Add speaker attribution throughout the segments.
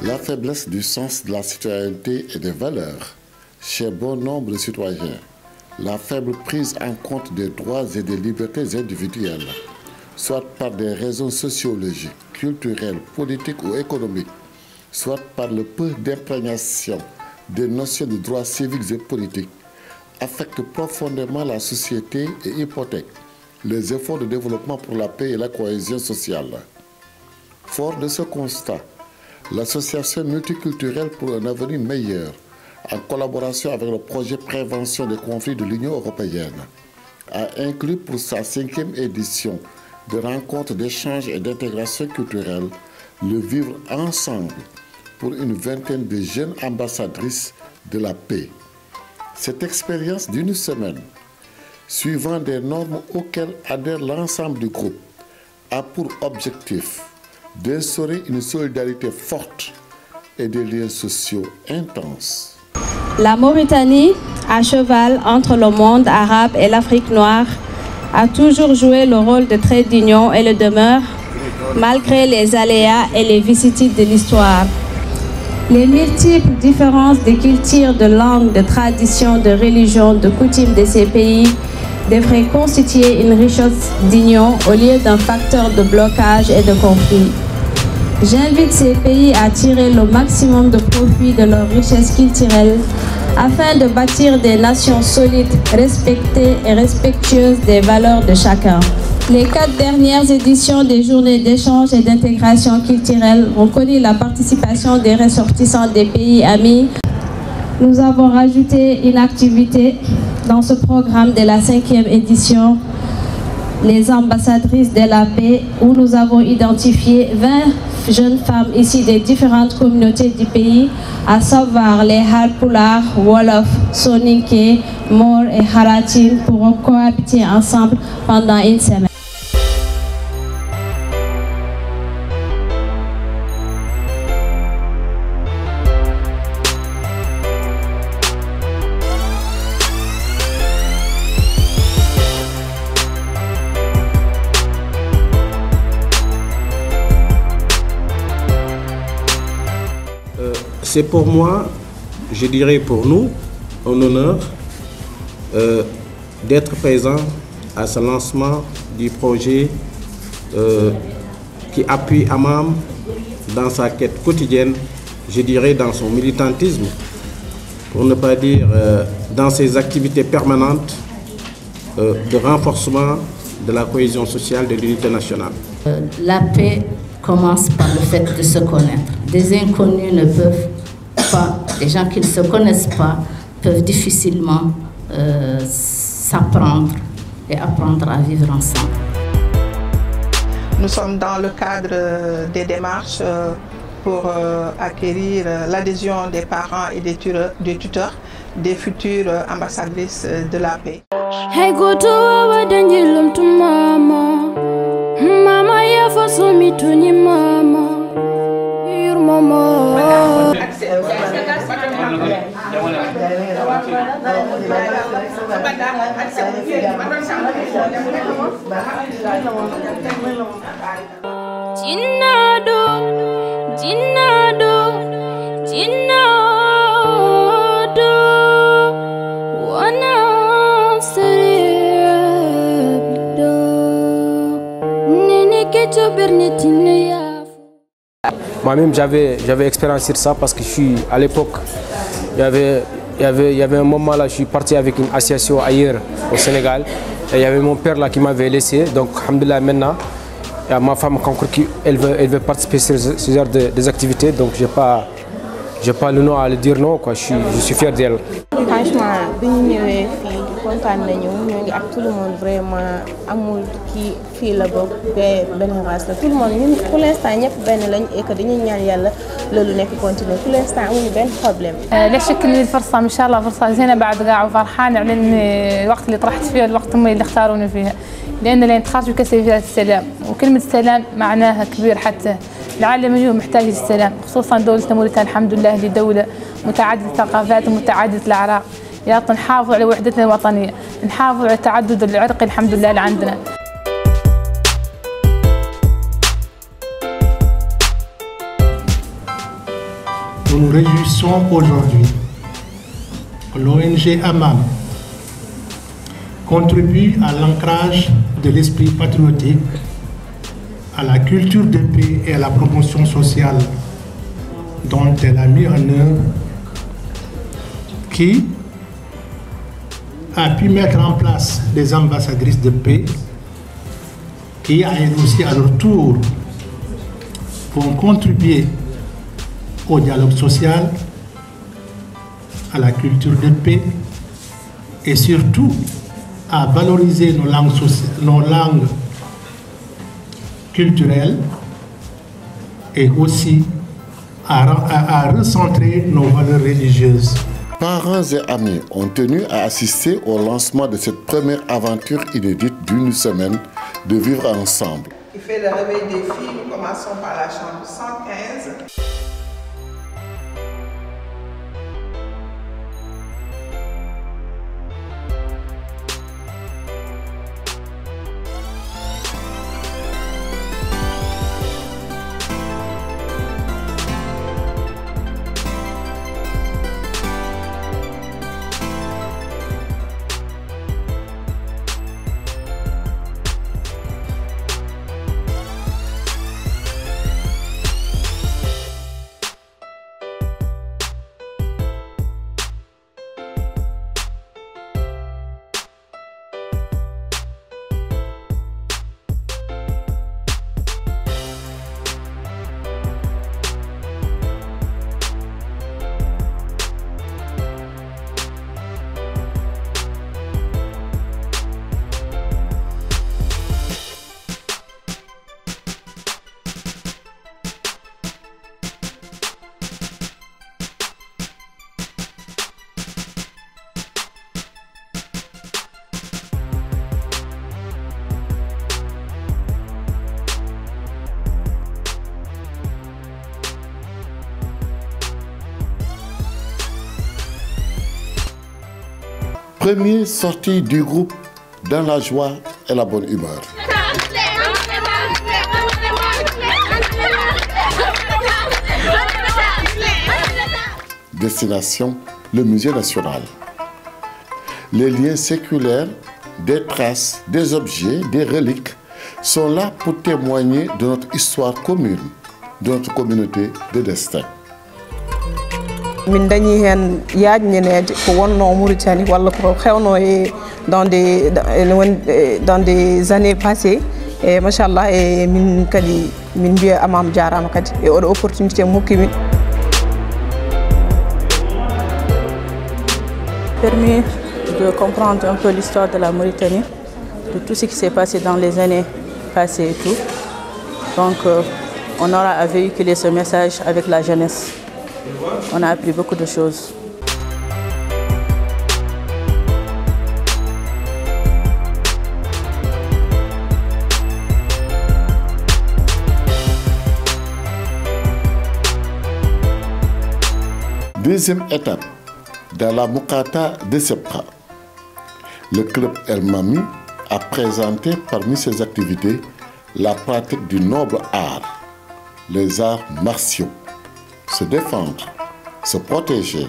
Speaker 1: La faiblesse du sens de la citoyenneté et des valeurs chez bon nombre de citoyens, la faible prise en compte des droits et des libertés individuelles, soit par des raisons sociologiques, culturelles, politiques ou économiques, soit par le peu d'imprégnation des notions de droits civiques et politiques, affecte profondément la société et hypothèque les efforts de développement pour la paix et la cohésion sociale. Fort de ce constat, l'association multiculturelle pour un avenir meilleur, en collaboration avec le projet Prévention des conflits de l'Union européenne, a inclus pour sa 5e édition de rencontres d'échange et d'intégration culturelle le vivre ensemble pour une vingtaine de jeunes ambassadrices de la paix. Cette expérience d'une semaine, suivant des normes auxquelles adhère l'ensemble du groupe, a pour objectif d'instaurer une solidarité forte et des liens sociaux intenses.
Speaker 2: La Mauritanie, à cheval entre le monde arabe et l'Afrique noire, a toujours joué le rôle de trait d'union et le demeure, malgré les aléas et les vicissitudes de l'histoire. Les multiples différences de culture, de langue, de tradition, de religion, de coutumes de ces pays devraient constituer une richesse d'union au lieu d'un facteur de blocage et de conflit. J'invite ces pays à tirer le maximum de profit de leur richesse culturelle afin de bâtir des nations solides, respectées et respectueuses des valeurs de chacun. Les 4 dernières éditions des journées d'échange et d'intégration culturelle ont connu la participation des ressortissants des pays amis. Nous avons rajouté une activité dans ce programme de la 5e édition, les ambassadrices de la paix, où nous avons identifié 20 jeunes femmes issues des différentes communautés du pays, à savoir les Halpulaar, Wolof, Soninké, Mor et Haratin, pour cohabiter ensemble pendant une semaine.
Speaker 3: C'est pour moi, je dirais pour nous, un honneur d'être présent à ce lancement du projet qui appuie Amam dans sa quête quotidienne, je dirais dans son militantisme, pour ne pas dire dans ses activités permanentes de renforcement de la cohésion sociale de l'unité nationale.
Speaker 4: La paix commence par le fait de se connaître. Des inconnus ne peuvent pas, des gens qui ne se connaissent pas, peuvent difficilement s'apprendre et apprendre à vivre ensemble.
Speaker 5: Nous sommes dans le cadre des démarches pour acquérir l'adhésion des parents et des tuteurs des futures ambassadrices de la paix. Hey, go to to mama. Mama, ya for me to ni mama. Your mama. Jinnado, jinnado, jinnado.
Speaker 6: Moi-même, j'avais expérience sur ça parce que à l'époque, il y avait un moment là, je suis parti avec une association ailleurs au Sénégal. Et il y avait mon père là qui m'avait laissé. Donc, alhamdoulilah, maintenant, il y a ma femme qui elle veut participer à ce genre des activités. Donc, j'ai pas le nom à le dire non, quoi. Je suis fier d'elle.
Speaker 7: Franchement, bi ñu ñëwee fii kontaan nañu ñoo ngi ak tout le monde vraiment amul kii fii la bokk benn race la tout le monde ñun pour l'instant ñëpp benn lañ et que dañuy ñaan yàlla loolu nekk continuer pour l'instant amuñu benn problème.
Speaker 8: لا شك ان الفرصه ان شاء الله فرصه زينه بعد قاع وفرحان على ان الوقت اللي طرحت فيه الوقت هم اللي اختاروني فيها لان الانتخابات يكسب فيها السلام وكلمه السلام معناها كبير حتى العالم اليوم محتاج للسلام خصوصا دولتنا موريتانيا الحمد لله اللي دوله متعدده الثقافات ومتعدده الاعراق يا نحافظ على وحدتنا الوطنية، نحافظ على التعدد العرقي الحمد لله اللي عندنا.
Speaker 9: Nous nous réjouissons aujourd'hui que l'ONG AMAM contribue à l'ancrage de l'esprit patriotique, à la culture de paix et à la promotion sociale dont elle a mis en œuvre, qui a pu mettre en place des ambassadrices de paix, qui aussi à leur tour vont contribuer au dialogue social, à la culture de paix et surtout à valoriser nos langues culturelles et aussi à recentrer nos valeurs religieuses.
Speaker 1: Parents et amis ont tenu à assister au lancement de cette première aventure inédite d'une semaine de vivre ensemble.
Speaker 5: Il fait le réveil des filles, nous commençons par la chambre 115.
Speaker 1: Première sortie du groupe dans la joie et la bonne humeur. Destination, le musée national. Les liens séculaires, des traces, des objets, des reliques sont là pour témoigner de notre histoire commune, de notre communauté de destin.
Speaker 10: Min dañi hen yaajñeneede ko wonno Mauritanie walla ko xewno dans des années passées et machallah e min kadi min biya amam jarama kadi e oɗo opportunité mo hokki min permis de comprendre un peu l'histoire de la Mauritanie, de tout ce qui s'est passé dans les années passées et tout. Donc on aura à véhiculer ce message avec la jeunesse. On a appris beaucoup de choses.
Speaker 1: Deuxième étape, dans la Moukata de Sepra, le club El Mami a présenté parmi ses activités la pratique du noble art, les arts martiaux. Se défendre, se protéger,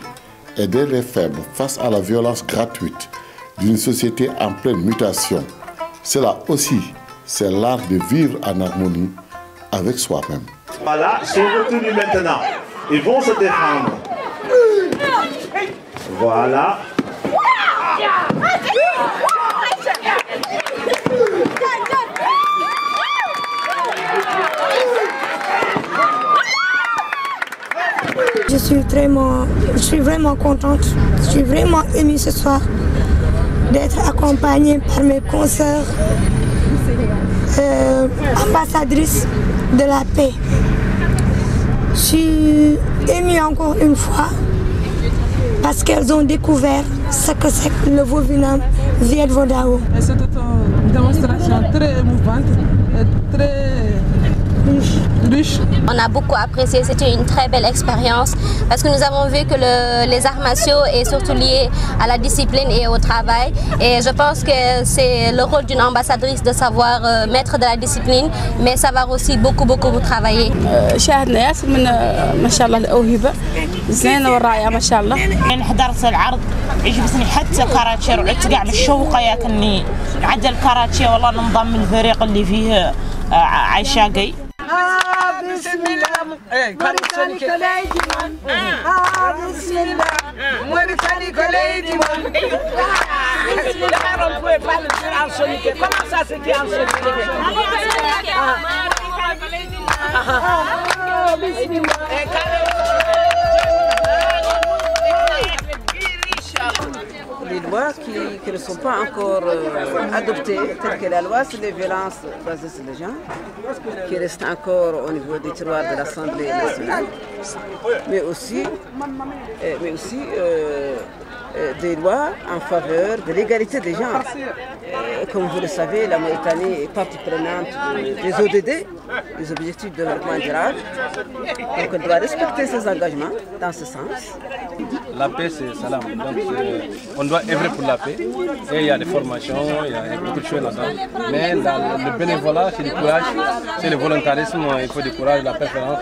Speaker 1: aider les faibles face à la violence gratuite d'une société en pleine mutation. Cela aussi, c'est l'art de vivre en harmonie avec soi-même.
Speaker 11: Voilà, ils sont retenus maintenant. Ils vont se défendre. Voilà.
Speaker 12: Je suis vraiment contente, je suis vraiment émue ce soir d'être accompagnée par mes consoeurs ambassadrices de la paix. Je suis émue encore une fois parce qu'elles ont découvert ce que c'est que le Vovinam Viet Vodao.
Speaker 13: C'était une démonstration très émouvante et très riche Bruges.
Speaker 2: On a beaucoup apprécié, c'était une très belle expérience parce que nous avons vu que les arts martiaux est surtout lié à la discipline et au travail. Et je pense que c'est le rôle d'une ambassadrice de savoir mettre de la discipline, mais savoir aussi beaucoup travailler.
Speaker 13: شاهدنا ياسر من ما شاء الله الأوهبة زينة والرائعة ما شاء الله.
Speaker 14: أنا حضرت العرض عجبتني حتى كاراتشي وعدت كاع مشوقة يا كني عدى الكاراتشي والله ننضم للفريق اللي فيه عشاقي.
Speaker 15: بسم الله موريتاني كلايدي بسم الله موريتاني كلايدي بسم الله on pouvait pas le faire en solité. Comment ça se dit en solité?
Speaker 16: Les lois qui ne sont pas encore adoptées, telles que la loi sur les violences basées sur les gens, qui reste encore au niveau des tiroirs de l'Assemblée nationale, mais aussi des lois en faveur de l'égalité des genres. Comme vous le savez, la Mauritanie est partie prenante des ODD, les objectifs de développement durable. Donc elle doit respecter ses engagements dans ce sens.
Speaker 3: La paix, c'est salam. Donc on doit œuvrer pour la paix. Et il y a des formations, il y a beaucoup de choses là-dedans. Mais le bénévolat, c'est du courage, c'est le volontarisme, il faut du courage, la préférence.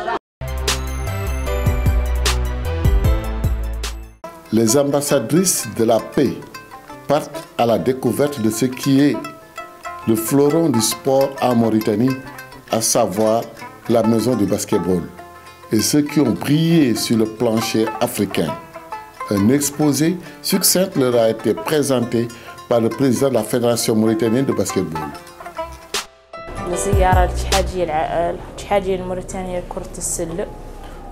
Speaker 1: Les ambassadrices de la paix partent à la découverte de ce qui est le fleuron du sport en Mauritanie, à savoir la maison du basketball, et ceux qui ont brillé sur le plancher africain. Un exposé succinct leur a été présenté par le président de la Fédération mauritanienne de basketball.
Speaker 17: زيارة الاتحادية الموريتانية لكرة السلة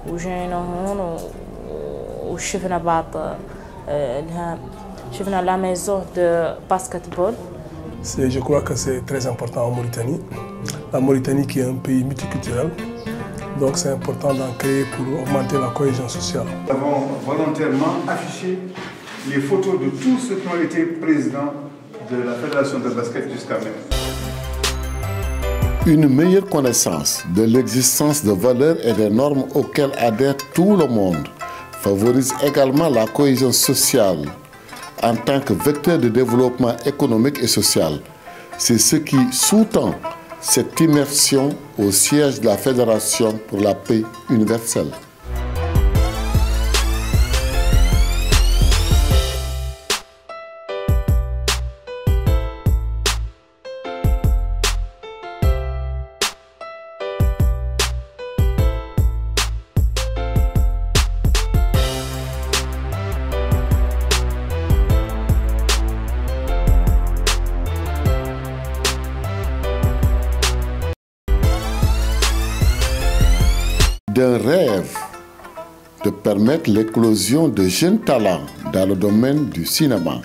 Speaker 17: وجينا هون وشفنا بعض شفنا la maison de basketball.
Speaker 18: Je crois que c'est très important en Mauritanie. La Mauritanie qui est un pays multiculturel, donc c'est important d'en créer pour augmenter la cohésion sociale.
Speaker 19: Nous avons volontairement affiché les photos de tous ceux qui ont été présidents de la Fédération de basket jusqu'à maintenant.
Speaker 1: Une meilleure connaissance de l'existence de valeurs et des normes auxquelles adhère tout le monde favorise également la cohésion sociale en tant que vecteur de développement économique et social. C'est ce qui sous-tend cette immersion au siège de la Fédération pour la paix universelle. D'un rêve de permettre l'éclosion de jeunes talents dans le domaine du cinéma,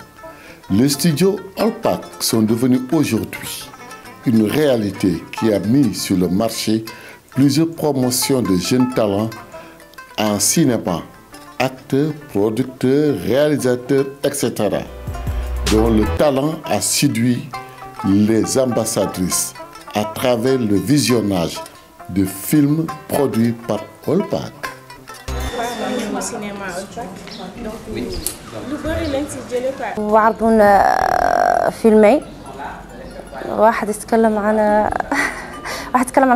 Speaker 1: les studios Alpac sont devenus aujourd'hui une réalité qui a mis sur le marché plusieurs promotions de jeunes talents en cinéma, acteurs, producteurs, réalisateurs, etc., dont le talent a séduit les ambassadrices à travers le visionnage de films produits par Alpac.
Speaker 20: وعرضونا فيلمين، واحد يتكلم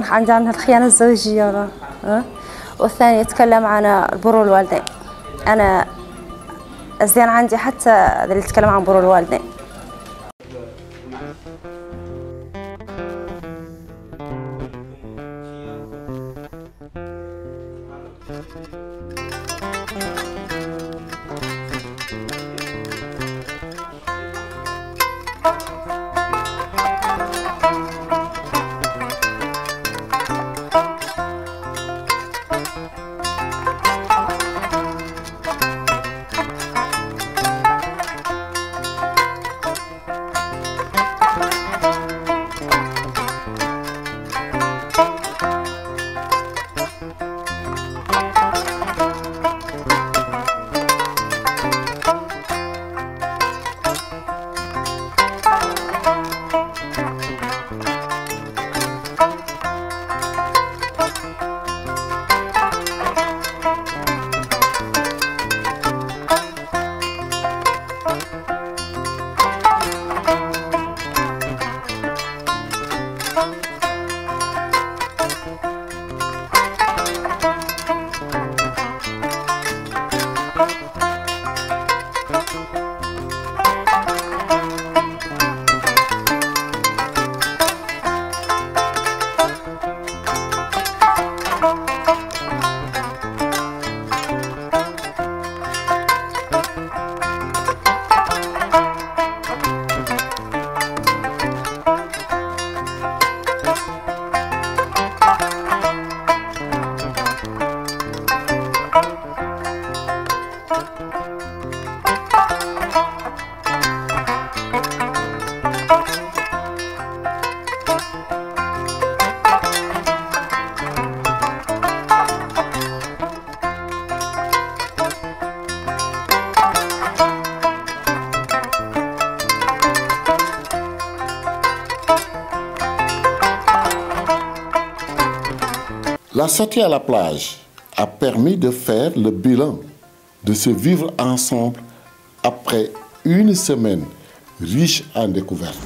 Speaker 20: عن الخيانة الزوجية والثاني يتكلم عن بر الوالدين. أنا الزين عندي حتى اللي يتكلم عن بر الوالدين.
Speaker 1: La sortie à la plage a permis de faire le bilan de ce vivre ensemble après une semaine riche en découvertes.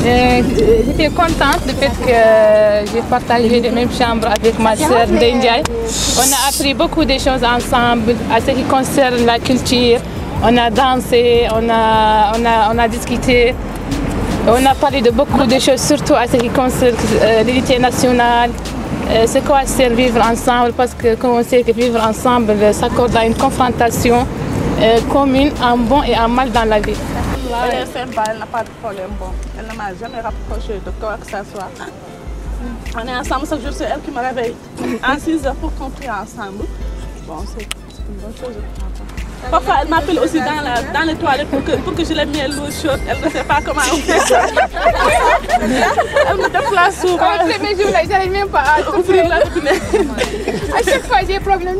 Speaker 8: J'étais contente du fait que j'ai partagé les mêmes chambres avec ma sœur Ndeye Ndiaye. On a appris beaucoup de choses ensemble à ce qui concerne la culture. On a dansé, on a discuté. On a parlé de beaucoup de choses, surtout à ce qui concerne l'unité nationale. C'est quoi c'est vivre ensemble, parce que comme on sait que vivre ensemble s'accorde à une confrontation commune en bon et en mal dans la vie.
Speaker 13: Elle est sympa, elle n'a pas de problème. Bon, elle ne m'a jamais rapproché de quoi que ce soit. On est ensemble chaque jour, c'est elle qui me réveille à 6 heures pour qu'on prie ensemble. Bon, c'est une bonne chose. Parfois, elle m'appelle aussi dans les toilettes pour que je l'aie mis l'eau chaude. Elle ne sait pas comment on fait. Elle me déplace souvent.
Speaker 8: Le premier jour, je n'arrive même pas à ouvrir la robinet. À chaque fois, j'ai un problème.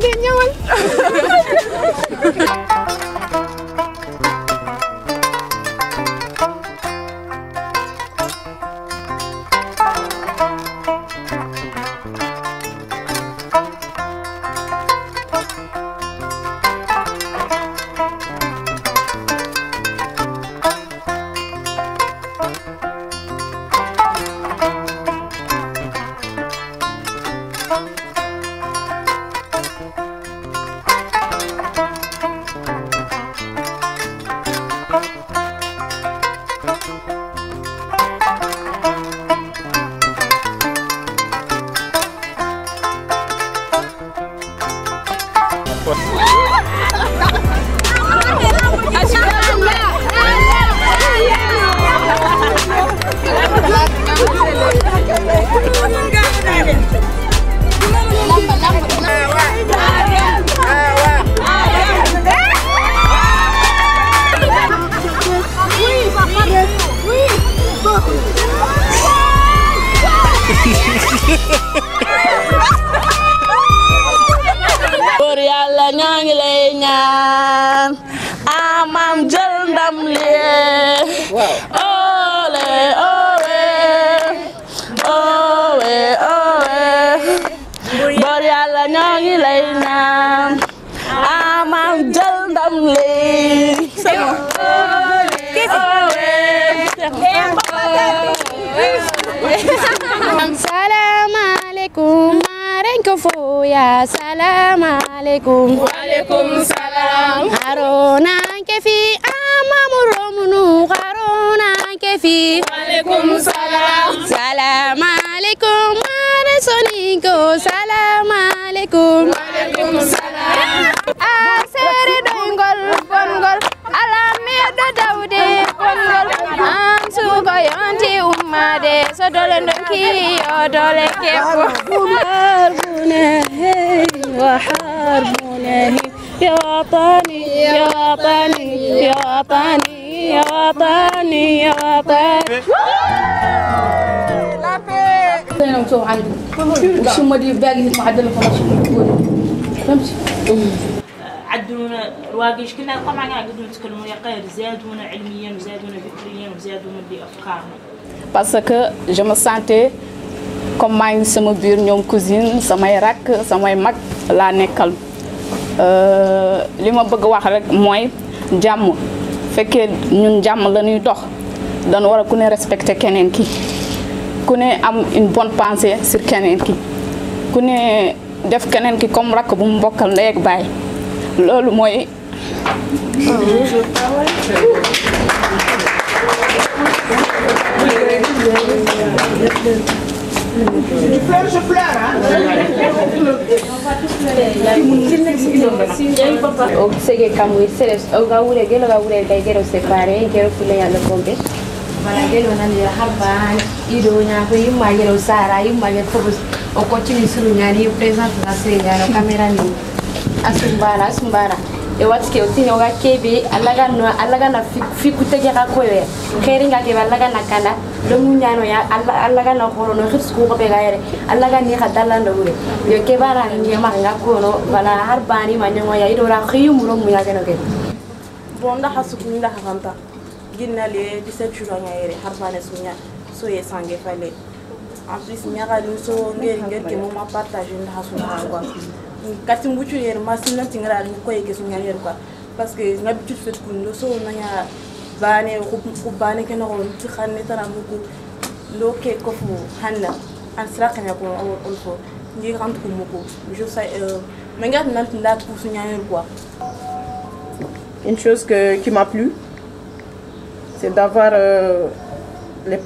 Speaker 13: Pour Yàlla ñoo ngi lay ñaan amam jël ndam li ole owe owe owe Pour Yàlla ñoo ngi lay ñaan amam jël ndam li
Speaker 2: Salam alaikum marenko foya salam alaikum
Speaker 8: wa alaikum salam
Speaker 2: Harona kefi amamuromunu Harona kefi
Speaker 8: wa alaikum salam
Speaker 2: Salam alaikum maresoniko salam alaikum
Speaker 8: wa alaikum salam
Speaker 2: Asere doingol bongol alame do dawde bongol am sugo yonti ummade so dole ndonki o dole kebbo harbuna hey wa harbuna ya watani ya watani ya watani ya watani ya watani
Speaker 13: أنا مسوي عندي وشو مدي باقي معدل خلاص فهمتي
Speaker 14: عدلونا رواقيش كنا طبعا قاعدين نتكلموا يا غير زادونا علميا وزادونا فكريا وزادونا بافكارنا
Speaker 13: parce que je me sentais comme maa ngi sama biir ñoom cousine samay rakk samay mag laa nekkal li ma bëgg wax rek mooy jàmm fekkee ñun jàmm la ñuy dox dañu war a ku ne respecter keneen ki ku ne am une bonne pensée sur keneen ki ku ne def keneen ki comme rakk bu mu bokkal ndey ak baay loolu mooy
Speaker 15: Je pleure, hein?
Speaker 2: O sege kamwe seres o gawure gelo gawure kay gero separe gero fule yalla bombe bala gelo nan ya harba ido nya ko yimma gelo sara yimma gelo fobus o continue suru nyani présente la série caméra ni asumbara e watke o tino ga kebe alaga na fiku tege ga koye khairinga ke alaga na kana do munyano ya alaga na horo no xisku ko be gaire alaga ni khadalla ndawure yo ke bara ngi ma nga ko no bala harbani ma nyango ya ido ra khiyumuro mu ya gano ke
Speaker 17: bon da hasuku nda hafanta ginna le 17 jours ngaire harbane sunya so ye sangue fallait en plus nyaga lu so ngeri ke mo ma partager nda hasuna ngwa kati mbuchu yer masina tingra ni ko yeke sunya yer quoi parce que l'habitude fait que nous sommes nanya bane ko bane ke no ti xanne tara muku lo ke ko fu hanna an srakanya ko on fo ni rentre ko muku je sais mais regarde maintenant là pour sunya yer quoi.
Speaker 13: Une chose qui m'a plu, c'est d'avoir les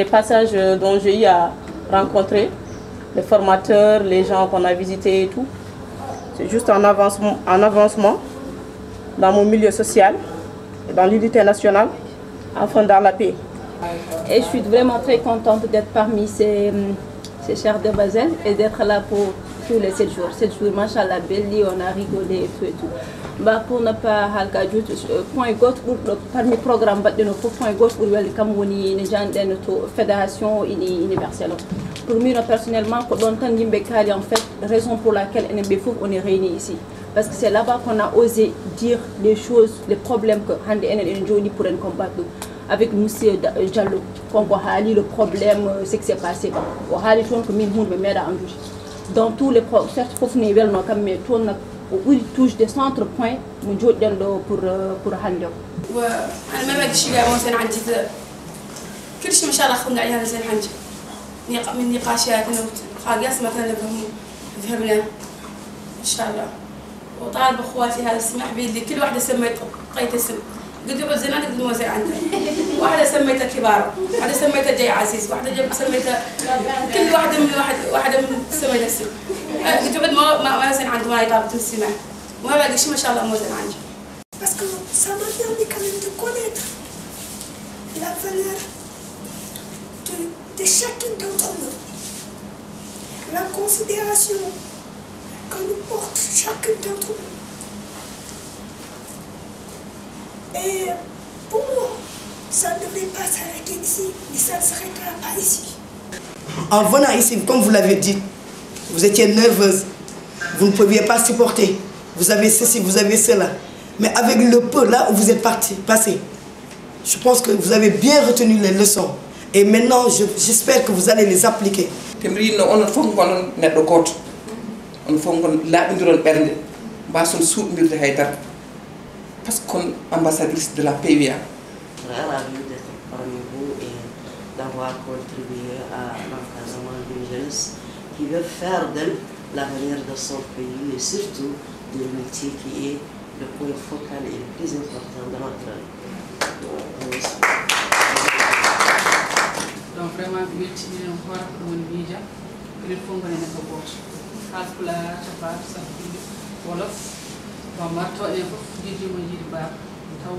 Speaker 13: passages dont j'ai eu à rencontrer les formateurs, les gens qu'on a visités et tout. C'est juste un avancement dans mon milieu social, dans l'unité nationale, en fondant la paix.
Speaker 21: Et je suis vraiment très contente d'être parmi ces chers de Basel et d'être là pour tous les 7 jours. 7 jours, machallah, belli, on a rigolé et tout. Bah, pour ne pas halkajut point gauche parmi programme de notre point gauche pour le Cameroun les gens de notre fédération universelle. Pour moi personnellement, en fait, raison pour laquelle on est réunis ici. Parce que c'est là-bas qu'on a osé dire les choses, les problèmes que Hande pour combattre. Avec Monsieur Diallo, qu'on a le problème, c'est que c'est passé. On a les choses que nous dans tous les projets, certes, il faut que nous où il touche des centres points pour Hande.
Speaker 22: أنا ما بديش يبيع مثلا عندي كل شيء ما شاء الله خلنا عليها زين عندي من نقاشات خاقيس مثلا فهمنا إن شاء الله وطالب أخواتي هذا السماح بيدي كل واحدة سميت قيت اسم قلت له زين عندك دموع زين عندها واحدة سميتها كبار واحدة سميتها جاي عزيز واحدة سميتها كل واحدة من سميتها اسم قلت له ما زين عندي ما يطابت السماح وما باقي شيء ما شاء الله مو زين عندي.
Speaker 12: Parce que ça m'a permis quand même de connaître la valeur de chacun d'entre nous, la considération que nous porte chacun d'entre nous. Et pour moi, ça ne devait pas s'arrêter ici, mais ça ne s'arrêtera pas ici.
Speaker 23: En venant ici, comme vous l'avez dit, vous étiez nerveuse, vous ne pouviez pas supporter, vous avez ceci, vous avez cela. Mais avec le peu là où vous êtes passé, je pense que vous avez bien retenu les leçons. Et maintenant, j'espère que vous allez les appliquer.
Speaker 24: Parce qu'on ambassadrice de la PVA.
Speaker 25: Ravi d'être parmi vous et d'avoir contribué à l'encadrement d'une jeunesse qui veut faire d'elle l'avenir de son pays et surtout du métier qui est le point focal et le plus important de notre vie.
Speaker 26: Donc vraiment, merci encore pour une vie. Il faut que nous nous bosse. Alpla, chapar, sabili, wolof. Bon, marto et fof jiji mo jidi ba taw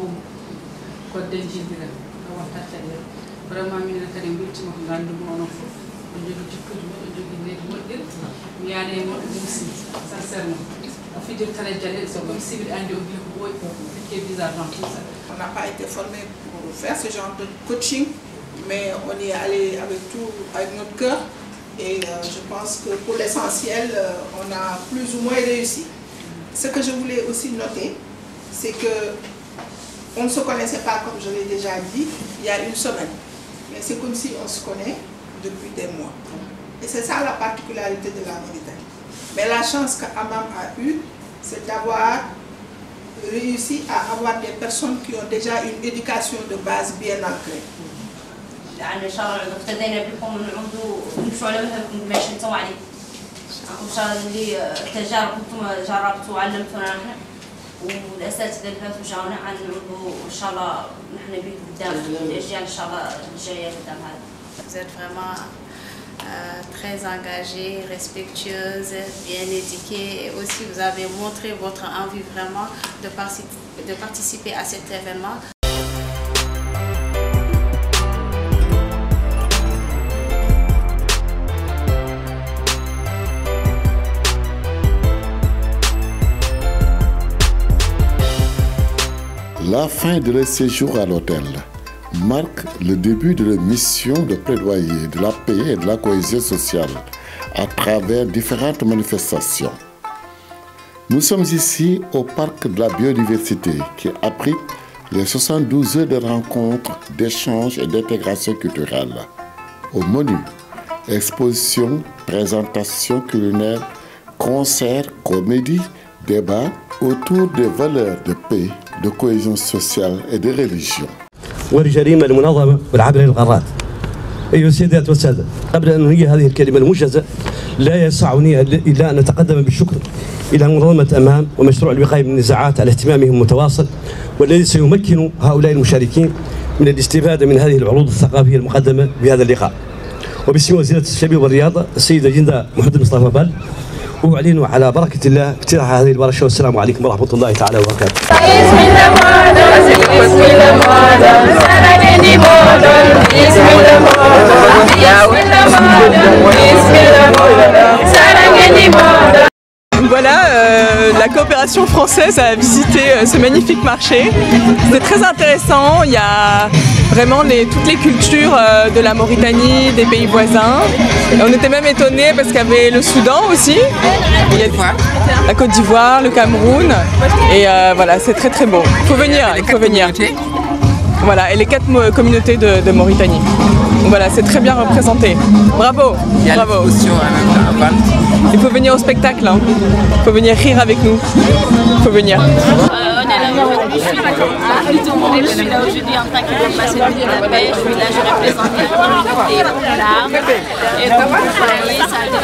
Speaker 26: ko denjindira taw tattale vraiment min kadi belti mo gandu mo non fof do jogi tikkuji mo jogi needi moddir mi yaade mo musi sincèrement fijir kala jalel so comme civil andi o bi ko boy ko ke bizarre dans tout ça.
Speaker 5: On n'a pas été formé pour faire ce genre de coaching, mais on y est allé avec tout, avec notre cœur. Et je pense que pour l'essentiel, on a plus ou moins réussi. Ce que je voulais aussi noter, c'est qu'on ne se connaissait pas, comme je l'ai déjà dit, il y a une semaine. Mais c'est comme si on se connaît depuis des mois. Et c'est ça la particularité de la Mauritanie. Mais la chance qu'Amam a eue, c'est d'avoir réussi à avoir des personnes qui ont déjà une éducation de base bien ancrée.
Speaker 4: يعني ان شاء الله ابتدينا بكم نعودوا نمشوا على مذهبكم باش نتوا عليه. ان شاء الله اللي التجارب انتم جربتوا وعلمتونا نحن والاساتذه اللي فاتوا جاونا نعودوا ان شاء الله نحن بكم قدام الاجيال ان شاء الله الجايه قدام هذا.
Speaker 6: Vous êtes vraiment très engagée, respectueuse, bien éduquée et aussi vous avez montré votre envie vraiment de participer à cet événement.
Speaker 1: La fin de leur séjour à l'hôtel marque le début de leur mission de plaidoyer de la paix et de la cohésion sociale à travers différentes manifestations. Nous sommes ici au parc de la biodiversité qui abrite les 72 heures de rencontres, d'échanges et d'intégration culturelle. Au menu, expositions, présentations culinaires, concerts, comédies, débats autour des valeurs de paix, de cohésion sociale et de religion.
Speaker 7: والجريمة المنظمة والعبر للقارات. أيها السيدات والسادة، قبل أن أنهي هذه الكلمة الموجزة لا يسعني إلا أن أتقدم بالشكر إلى منظمة أمام ومشروع الوقاية من النزاعات على اهتمامهم المتواصل والذي سيمكن هؤلاء المشاركين من الاستفادة من هذه العروض الثقافية المقدمة بهذا اللقاء. وباسم وزيرة الشباب والرياضة السيدة جندة محمد مصطفى بال وأعلن على بركة الله افتتاح هذه الورشة والسلام عليكم ورحمة الله تعالى وبركاته.
Speaker 9: Voilà, la coopération française a visité ce magnifique marché. C'était très intéressant, il y a vraiment toutes les cultures de la Mauritanie, des pays voisins. Et on était même étonnés parce qu'il y avait le Soudan aussi, il y a la Côte d'Ivoire, le Cameroun. Et voilà, c'est très très beau. Il faut venir, il faut venir. Voilà, et les 4 communautés de Mauritanie. Donc voilà, c'est très bien représenté. Bravo, bravo. Il faut venir au spectacle, hein. Il faut venir rire avec nous. Il faut venir.
Speaker 21: On est là aujourd'hui, je suis là aujourd'hui en tant qu'ambassadeur de la paix, je suis là, je représente la communauté Poulard. Et comme vous voyez, ça a été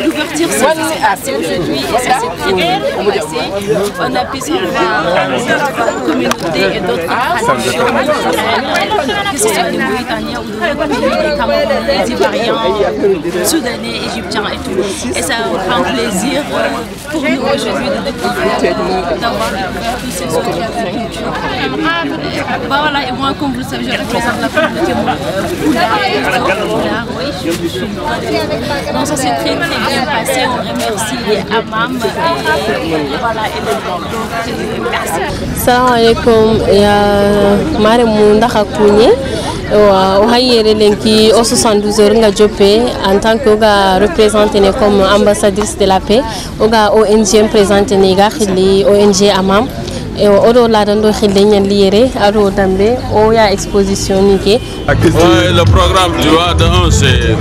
Speaker 21: l'ouverture ce qui s'est passé aujourd'hui et ça s'est très bien passé. On a pu savoir d'autres communautés et d'autres traditions que ce soit des Mauritaniens ou d'autres pays, des Camerounais, des Ivoiriens, Soudanais, Égyptiens et tout. Et ça un grand plaisir pour nous aujourd'hui de découvrir, d'avoir tous ces autres cultures. Voilà, et moi, comme vous le savez, je représente la communauté Poulard. Oui, je suis donc ça s'est très très bien passé. On remercie Amam et voilà, et le merci.
Speaker 2: Salam alaikum, ya Mariam Ndaka Kouni. وهي لينكي au 72 heures nga jopé en tant que ga représentée comme ambassadrice de la paix oga ONG présentée ni ga khili ONG Amam et odo la dando khili nyen liéré ado dambe o ya exposition ni ke
Speaker 10: le programme tu vois de un c'est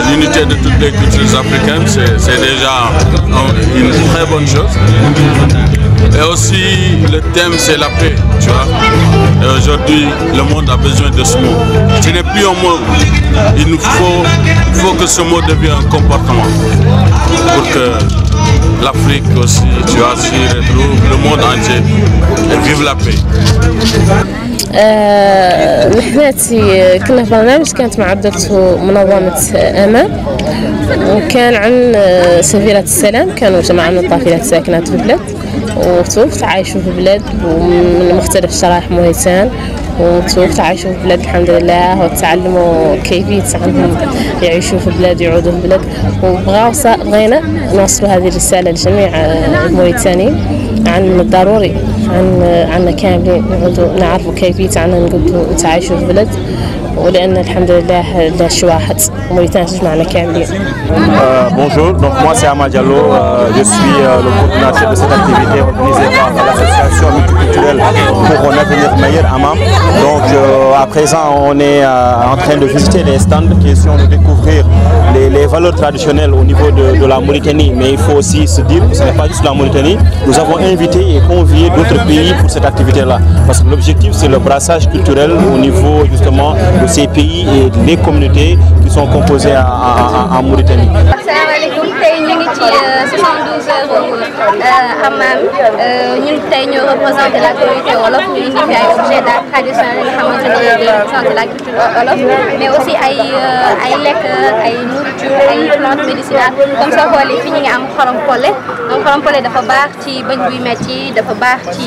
Speaker 10: l'unité de toutes les cultures africaines, c'est déjà une très bonne chose. Et aussi le thème c'est la paix, tu vois. Et aujourd'hui le monde a besoin de ce mot. Ce n'est plus un mot, il faut que ce mot devienne un comportement pour que l'Afrique aussi, tu vois, s'y retrouve, le monde entier et vive la paix.
Speaker 2: نحناتي كنا في برنامج كانت معدته منظمة أمام وكان عن سفيرة السلام كانوا جماعة من الطافلات ساكنات في البلاد وتوفت عايشوا في البلاد ومن مختلف شرائح موريتان وتوفت عايشوا في البلاد الحمد لله وتعلموا كيفية عنهم يعيشوا في البلاد يعودوا في البلاد وبغينا نوصلوا هذه الرسالة لجميع الموريتانيين عن الضروري عنا كاملين نعرفوا كيفية عنا نقدروا نتعايشوا في البلد
Speaker 3: ولأن الحمد لله لهش واحد وموريتانيا تجمعنا كاملين.
Speaker 11: Bonjour, donc moi c'est Ama Diallo, je suis le coordinateur de cette activité organisée par l'association multiculturelle pour un avenir meilleur AMAM. Donc à présent on est en train de visiter les stands qui sont de découvrir les valeurs traditionnelles au niveau de la Mauritanie, mais il faut aussi se dire que ce n'est pas juste la Mauritanie. Nous avons invité et convié d'autres pays pour cette activité-là, parce que l'objectif c'est le brassage culturel au niveau justement de ces pays et des communautés qui sont composées en Mauritanie.
Speaker 16: Asalaamaaleykum, tey ñu ngi ci 72 heures Hammam ñun tey ñoo représenté la communauté wolof ñu indi fi ay objets d'art traditionnels yi nga xamante ne day représenté la culture wolof, mais aussi ay lekk ay nourriture ay plantes médicinales comme ça xoolee fi ñu ngi am xorom pole. Donc xorom pole dafa baax ci bëñ buy metti, dafa baax ci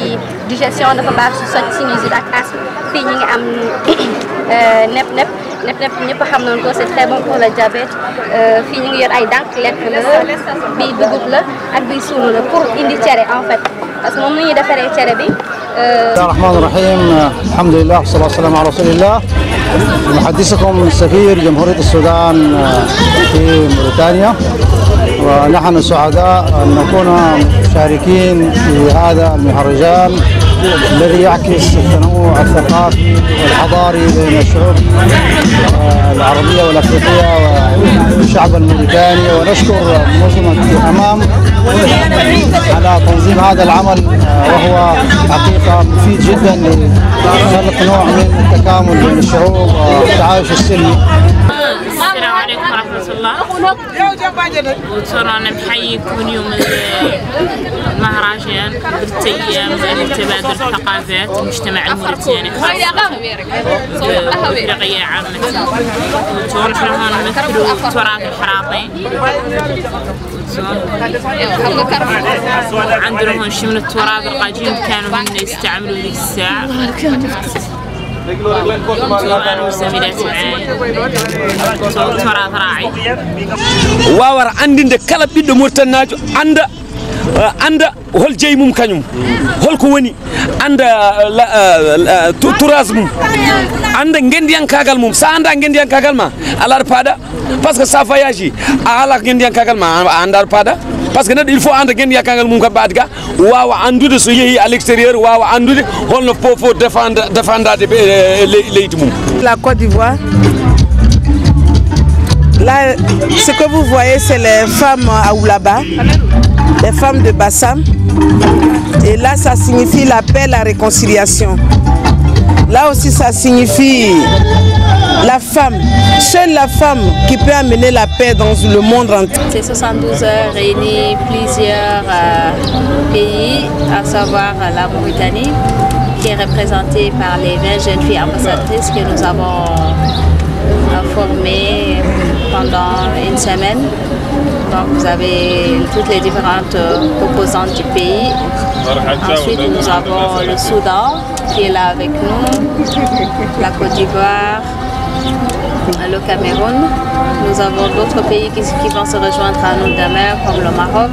Speaker 16: digestion, dafa baax ci soj sinusite ak asthme. Fii ñu ngi am nepp ñëpp xam nañu ko, c'est très bon pour le diabète. Fii ñu ngi yor ay dànk lekk la, bii dugub la ak bii suunu la pour indi cere en fait, parce que moom nu ñuy defaree cere bi.
Speaker 18: الرحمن الرحيم، الحمد لله والصلاة والسلام على رسول الله. محدثكم سفير جمهورية السودان في موريتانيا، ونحن سعداء أن نكون مشاركين في هذا المهرجان الذي يعكس التنوع الثقافي والحضاري بين الشعوب العربية والأفريقية والشعب الموريتاني. ونشكر منظمة أمام على تنظيم هذا العمل، وهو حقيقة مفيد جدا لخلق نوع من التكامل بين الشعوب والتعايش السلمي.
Speaker 14: السلام عليكم ورحمة الله. وترانا نحييكم يوم المهرجان بالتيام لتبادل الثقافات والمجتمع الموريتاني وإفريقيا عامة. ونحن هون نمثلوا التراث الحراطي. عندنا هون شي من التراث القديم كانوا هن يستعملوا ذيك الساعة.
Speaker 19: wawara andinde kala ɓiɗɗo Mauritanajo anda hol jeeyi mum kañum holko woni anda tourisme mum anda gendiyankagal mum. Sa anda gendiyankagal ma ala aɗa paaɗa, par ce que sa voyage a ala gendiyankagal ma a anda aɗa paaɗa, parce que neɗɗo il faut anda gendiyankagal mum kam ɓaade ga wawa andude so yeehi à l'extérieur, wawa andude holno fofo défendade leydi mum.
Speaker 20: La Côte d'Ivoire, là ce que vous voyez c'est les femmes à Oulaba, les femmes de Bassam, et là ça signifie la paix, la réconciliation. Là aussi ça signifie la femme, seule la femme qui peut amener la paix dans le monde entier.
Speaker 21: C'est 72 heures réunis plusieurs pays, à savoir la Mauritanie, qui est représentée par les 20 jeunes filles ambassadrices que nous avons formées pendant une semaine. Donc vous avez toutes les différentes composantes du pays. Ensuite nous avons le Soudan qui est là avec nous, la Côte d'Ivoire, le Cameroun. Nous avons d'autres pays qui vont se rejoindre à nous demain, comme le Maroc.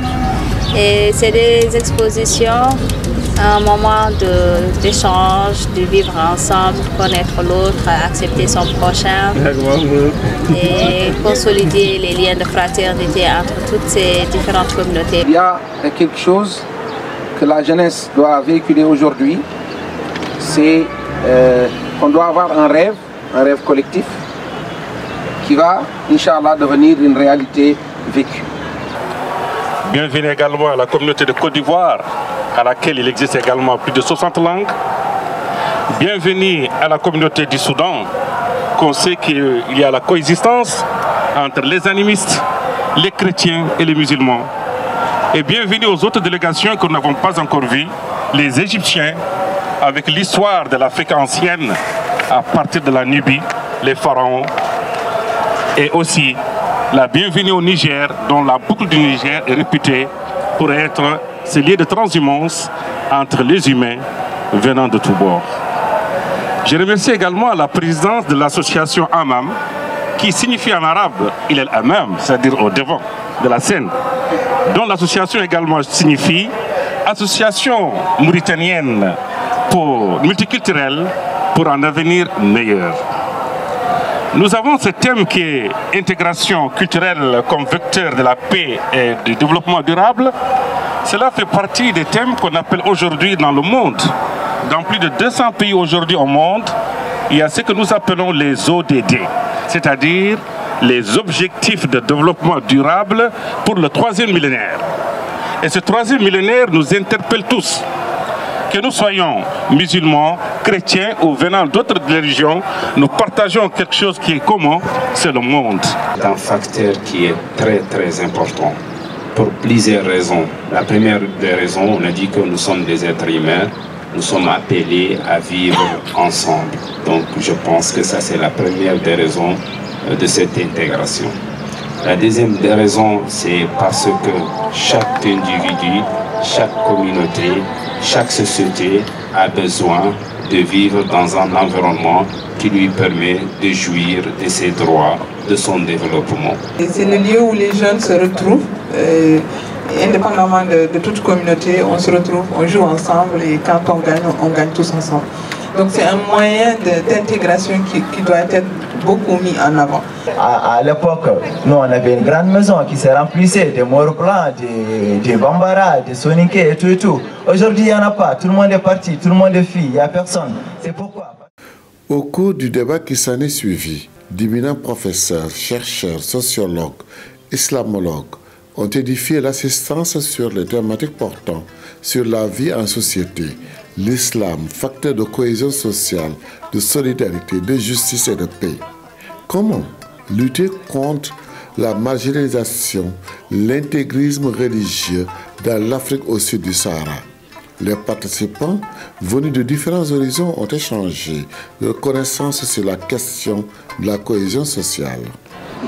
Speaker 21: Et c'est des expositions, un moment d'échange, de vivre ensemble, connaître l'autre, accepter son prochain et consolider les liens de fraternité entre toutes ces différentes communautés.
Speaker 27: Il y a quelque chose que la jeunesse doit véhiculer aujourd'hui, c'est qu'on doit avoir un rêve collectif qui va, Inch'Allah, devenir une réalité vécue.
Speaker 28: Bienvenue également à la communauté de Côte d'Ivoire, à laquelle il existe également plus de 60 langues. Bienvenue à la communauté du Soudan, qu'on sait qu'il y a la coexistence entre les animistes, les chrétiens et les musulmans. Et bienvenue aux autres délégations que nous n'avons pas encore vues, les Égyptiens, avec l'histoire de l'Afrique ancienne, à partir de la Nubie, les pharaons, et aussi la bienvenue au Niger, dont la boucle du Niger est réputée pour être ce lieu de transhumance entre les humains venant de tous bords. Je remercie également la présidence de l'association Amam, qui signifie en arabe « il est Amam », c'est-à-dire au devant de la scène, dont l'association également signifie « Association mauritanienne multiculturelle pour un avenir meilleur ». Nous avons ce thème qui est intégration culturelle comme vecteur de la paix et du développement durable. Cela fait partie des thèmes qu'on appelle aujourd'hui dans le monde. Dans plus de 200 pays aujourd'hui au monde, il y a ce que nous appelons les ODD, c'est-à-dire les objectifs de développement durable pour le 3e millénaire. Et ce 3e millénaire nous interpelle tous. Que nous soyons musulmans, chrétiens ou venant d'autres religions, nous partageons quelque chose qui est commun, c'est le monde.
Speaker 8: C'est un facteur qui est très important pour plusieurs raisons. La première des raisons, on a dit que nous sommes des êtres humains, nous sommes appelés à vivre ensemble. Donc je pense que ça c'est la première des raisons de cette intégration. La deuxième des raisons, c'est parce que chaque individu, chaque communauté, chaque société a besoin de vivre dans un environnement qui lui permet de jouir de ses droits, de son développement.
Speaker 5: C'est le lieu où les jeunes se retrouvent, indépendamment de toute communauté, on se retrouve, on joue ensemble et quand on gagne tous ensemble. Donc c'est un moyen d'intégration qui doit être beaucoup mis en avant.
Speaker 12: À l'époque, nous on avait une grande maison qui se remplissait des morts blancs, des bambara, des soniquets et tout. Aujourd'hui il n'y en a pas, tout le monde est parti, tout le monde est fille, il n'y a personne. C'est pourquoi.
Speaker 1: Au cours du débat qui s'en est suivi, d'éminents professeurs, chercheurs, sociologues, islamologues ont édifié l'assistance sur les thématiques portant sur la vie en société, l'islam, facteur de cohésion sociale, de solidarité, de justice et de paix. Comment lutter contre la marginalisation, l'intégrisme religieux dans l'Afrique au sud du Sahara? Les participants venus de différents horizons ont échangé leur connaissance sur la question de la cohésion sociale.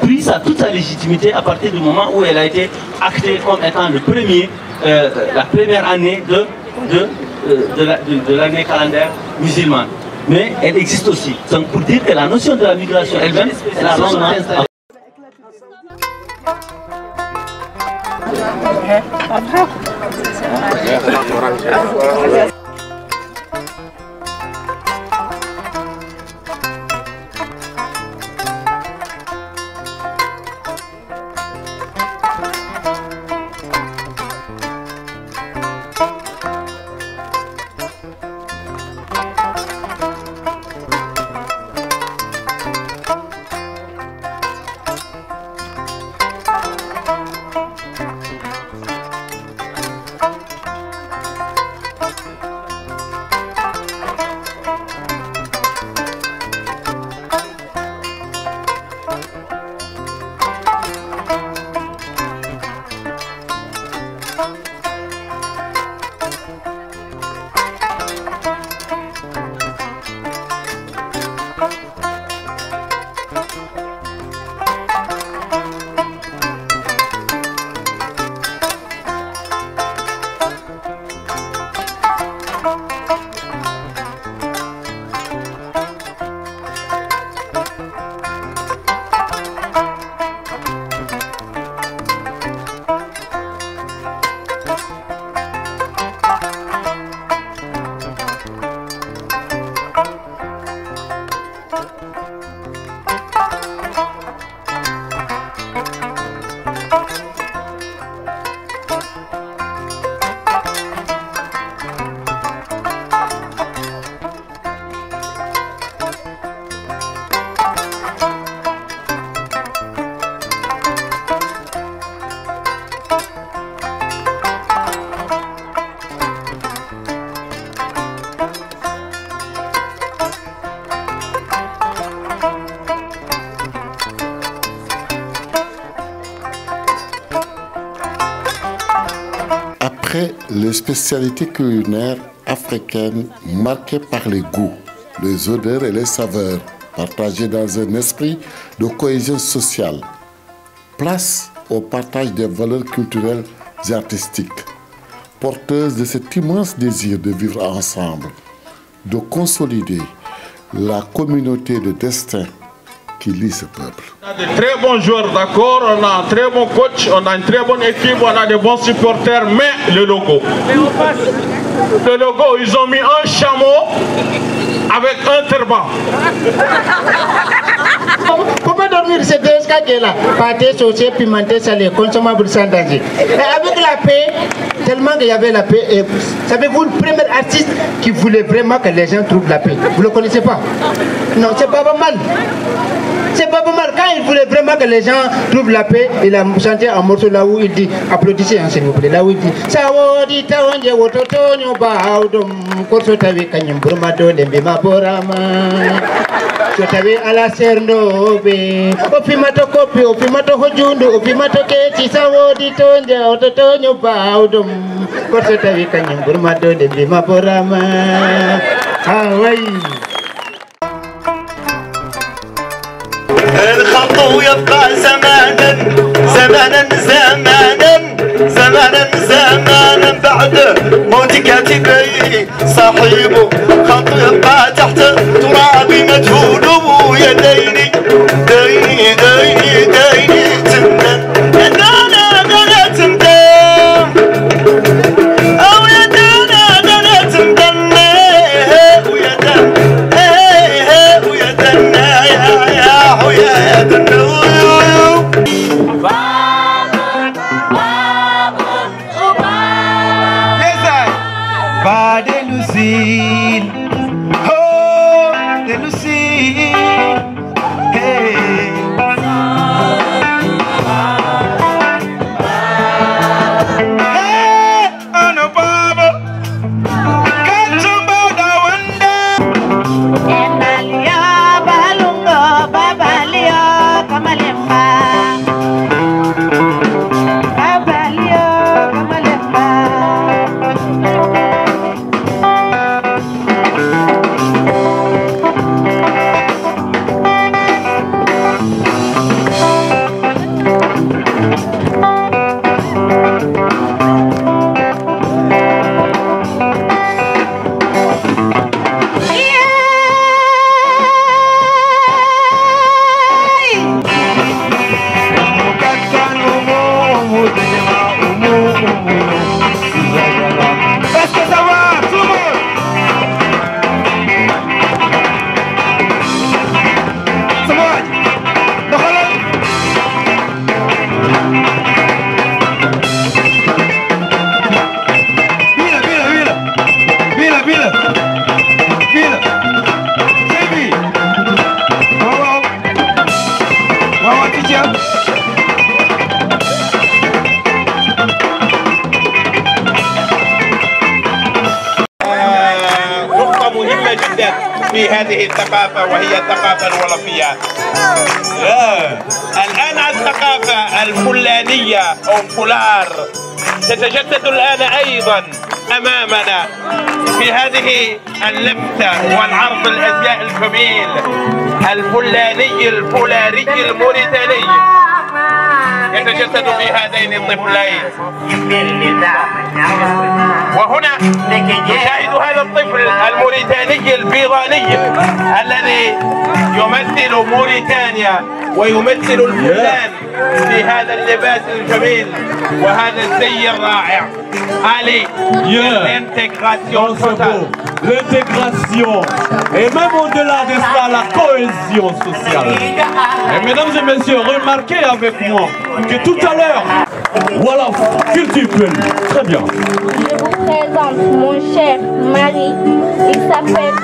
Speaker 13: Pris à toute sa légitimité à partir du moment où elle a été actée comme étant la première année de l'année calendaire musulmane. Mais elle existe aussi. Donc pour dire que la notion de la migration elle-même, elle a longtemps...
Speaker 1: Après les spécialités culinaires africaines marquées par les goûts, les odeurs et les saveurs, partagées dans un esprit de cohésion sociale, place au partage des valeurs culturelles et artistiques, porteuses de cet immense désir de vivre ensemble, de consolider la communauté de destin qui lie ce peuple.
Speaker 15: On a de très bons joueurs, d'accord, on a un très bon coach, on a une très bonne équipe, on a de bons supporters, mais le logo. Le logo, ils ont mis un chameau avec un turban.
Speaker 4: là, pâté, saucé, pimenté, salé, consommable sans danger. Et avec la paix, tellement qu'il y avait la paix, et savez-vous, le premier artiste qui voulait vraiment que les gens trouvent la paix, vous le connaissez pas? Non, c'est pas mal. C'est pas mal. Quand il voulait vraiment que les gens trouvent la paix, il a chanté un morceau là où il dit, applaudissez hein, s'il vous plaît, là où il dit Sawodi taonje wototonyo baudum korso tawi kanyum burmado lembe maborama sotawi ala sernobe ofimato kopi ofimato hojundu ofimato keci sawodi tonje wototonyo baudum korso tawi kanyum burmado lembe maborama Hawaii.
Speaker 6: الخط يبقى زمانا زمانا زمانا زمانا زمانا بعد موت كاتبي صاحبه خط يبقى تحت تراب مجهول ويديني ديني ديني ديني تمن يدانا دانا تمدن او يدانا دانا تمدن ويدن ويدن يا دنو
Speaker 4: Pas de Lucille, oh, de Lucille, hey. Hey, oh no, Baba, catch a boda wanda.
Speaker 17: Emalia balungo, babalia kamalemba. Babalia kamalemba.
Speaker 15: في هذه الثقافة وهي الثقافة الولفية. الآن الثقافة الفلانية أو فولار تتجدد الآن أيضا أمامنا في هذه اللفتة والعرض الأزياء الجميل الفلاني الفولاري الموريتاني يتجسد في هذين الطفلين. وهنا نشاهد هذا الطفل الموريتاني البيضاني الذي يمثل موريتانيا ويمثل الفلان في هذا اللباس الجميل وهذا الزي الرائع. Allez, l'intégration totale.
Speaker 22: L'intégration et même au-delà de cela, la cohésion sociale. Et mesdames et messieurs, remarquez avec moi que tout à l'heure, voilà, culture pleine. Très bien.
Speaker 16: Je vous présente mon cher mari. Il s'appelle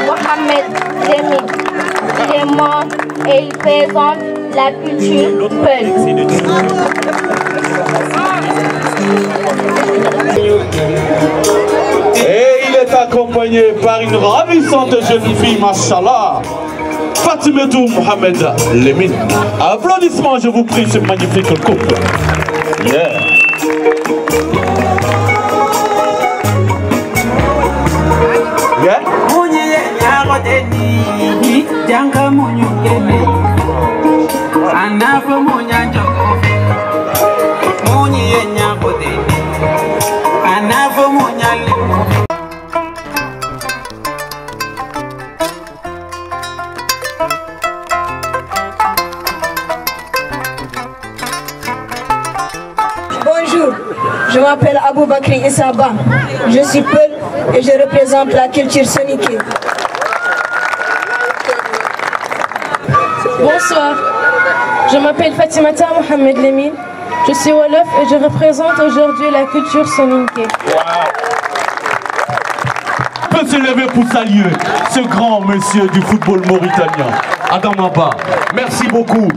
Speaker 16: Mohamed Demi. Il est mort et il présente la culture Peul.
Speaker 22: Et il est accompagné par une ravissante jeune fille, Mashallah, Fatimetou Mohamed Lemine. Applaudissements, je vous prie, ce magnifique couple. Yeah. Yeah.
Speaker 23: Bonjour, je m'appelle Aboubakri Issaba. Je suis Peul et je représente la culture sonique.
Speaker 2: Bonsoir, je m'appelle Fatimata Mohamed Lemine, je suis Wolof et je représente aujourd'hui la culture soninké.
Speaker 22: On peut se lever pour saluer ce grand monsieur du football mauritanien, Adamaba. Merci beaucoup,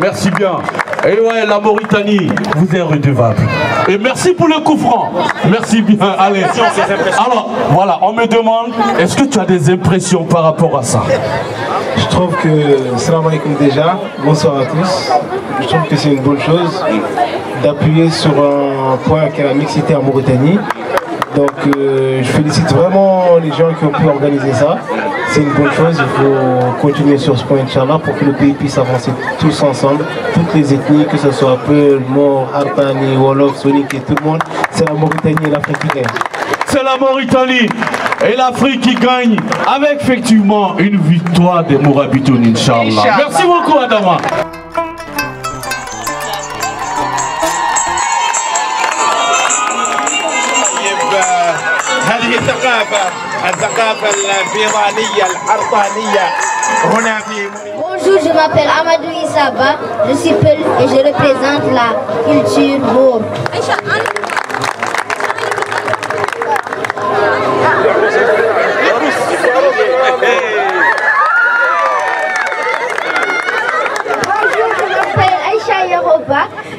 Speaker 22: merci bien. Et ouais, la Mauritanie vous est redevable. Et merci pour le coup franc. Merci bien, allez. Alors, voilà, on me demande, est-ce que tu as des impressions par rapport à ça?
Speaker 3: Je trouve que, salam alaikum déjà, bonsoir à tous. Je trouve que c'est une bonne chose d'appuyer sur un point qui est la mixité en Mauritanie. Donc je félicite vraiment les gens qui ont pu organiser ça. C'est une bonne chose, il faut continuer sur ce point, Inch'Allah, pour que le pays puisse avancer tous ensemble, toutes les ethnies, que ce soit Peul, Maure, Hartani, Wolof, Soninké, tout le monde. C'est la Mauritanie et l'Afrique qui gagnent.
Speaker 22: C'est la Mauritanie et l'Afrique qui gagne avec effectivement une victoire des Mourabitoun, Inch'Allah. Merci beaucoup, Adama.
Speaker 7: هذه الثقافة البيضانية الحرطانية هنا في.
Speaker 9: Bonjour, je m'appelle Amadou Issaba, je suis Peul et je représente la culture Maure.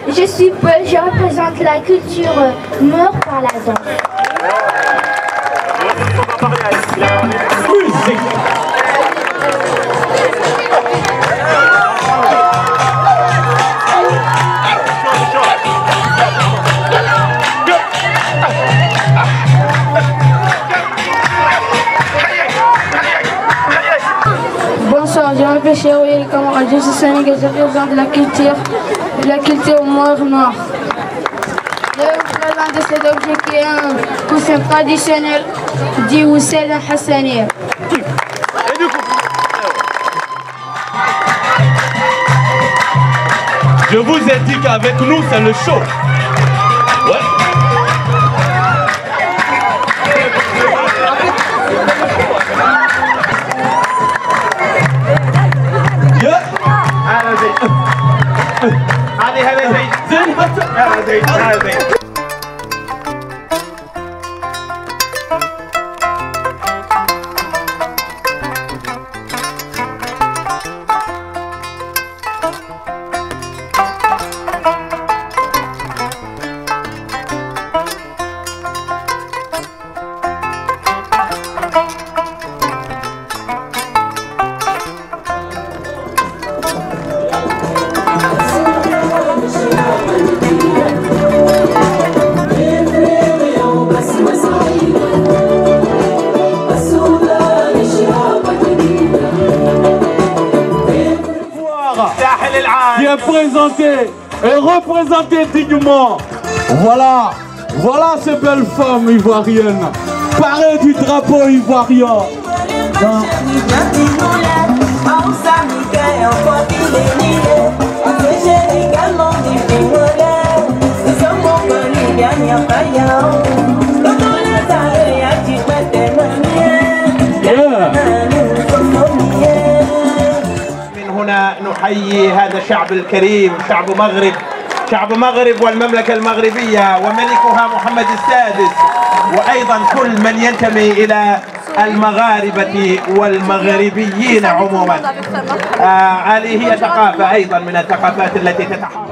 Speaker 9: Je suis Peul, je représente la culture Maure par la danse. Bonsoir, je m'appelle Chéroué Kamara, je suis sénégalais, je représente la culture Maure noire. Je vais vous présenter cet objet qui est un coussin traditionnel dit Oussel Hassaniya.
Speaker 22: Je vous ai dit qu'avec nous, c'est le show. Ouais. Qui est présenté et représenté dignement. Voilà, voilà ces belles femmes ivoiriennes, parées du drapeau ivoirien.
Speaker 7: هنا نحيي هذا الشعب الكريم، شعب مغرب والمملكة المغربية وملكها محمد السادس، وأيضا كل من ينتمي إلى المغاربة والمغربيين عموما. هذه هي ثقافة أيضا من الثقافات التي تتحرك.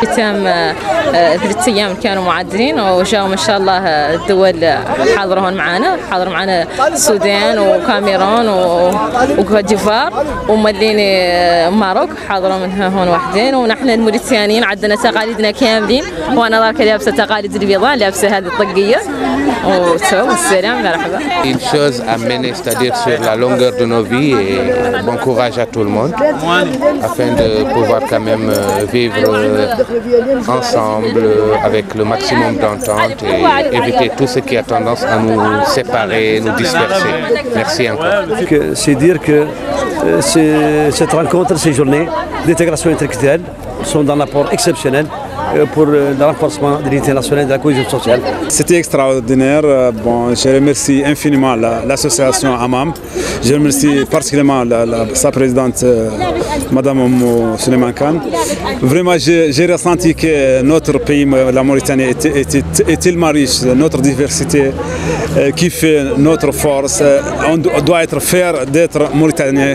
Speaker 10: تم 3 أيام كانوا معدلين وجاوا ما شاء الله الدول حاضروا هون معنا، حاضر معنا السودان وكاميرون وكوت ديفوار ومليني ماروك حاضروا منها هون وحدين، ونحن الموريتانيين عندنا تقاليدنا كاملين، وانا راك لابسه تقاليد البيضاء، لابسه هذه الطقيه والسلام مرحبا.
Speaker 11: Une chose à mener, c'est-à-dire sur la longueur de nos vies, et bon courage à tout le monde afin de pouvoir quand même vivre ensemble avec le maximum d'entente et éviter tout ce qui a tendance à nous séparer, nous disperser. Merci encore.
Speaker 14: C'est dire que cette rencontre, ces journées d'intégration interculturelle sont d'un apport exceptionnel pour le renforcement de l'unité nationale et de la cohésion sociale.
Speaker 18: C'était extraordinaire. Bon, je remercie infiniment l'association Amam. Je remercie particulièrement sa présidente, Madame Suleiman Khan. Vraiment, j'ai ressenti que notre pays, la Mauritanie, est tellement riche, notre diversité qui fait notre force. On doit être fier d'être Mauritanien,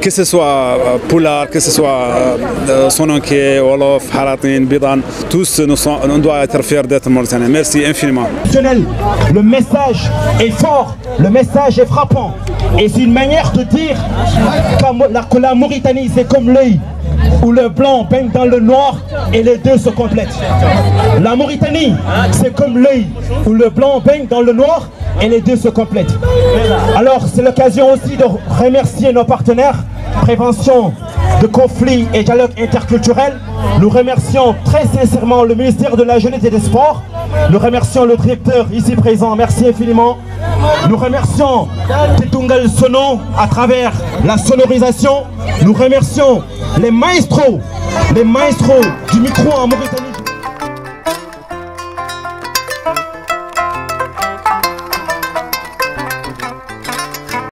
Speaker 18: que ce soit Poulard, que ce soit Sonanké, Wolof, Haratin, Bidan, tous on doit être fiers d'être Mauritaniens. Merci infiniment.
Speaker 19: Le message est fort, le message est frappant. Et c'est une manière de dire que la Mauritanie, c'est comme l'œil où le blanc baigne dans le noir et les deux se complètent. La Mauritanie, c'est comme l'œil où le blanc baigne dans le noir et les deux se complètent. Alors, c'est l'occasion aussi de remercier nos partenaires, prévention de conflits et dialogue interculturel. Nous remercions très sincèrement le ministère de la Jeunesse et des Sports. Nous remercions le directeur ici présent, merci infiniment. Nous remercions Tetungal Sono à travers la sonorisation. Nous remercions les maestros du micro en Mauritanie.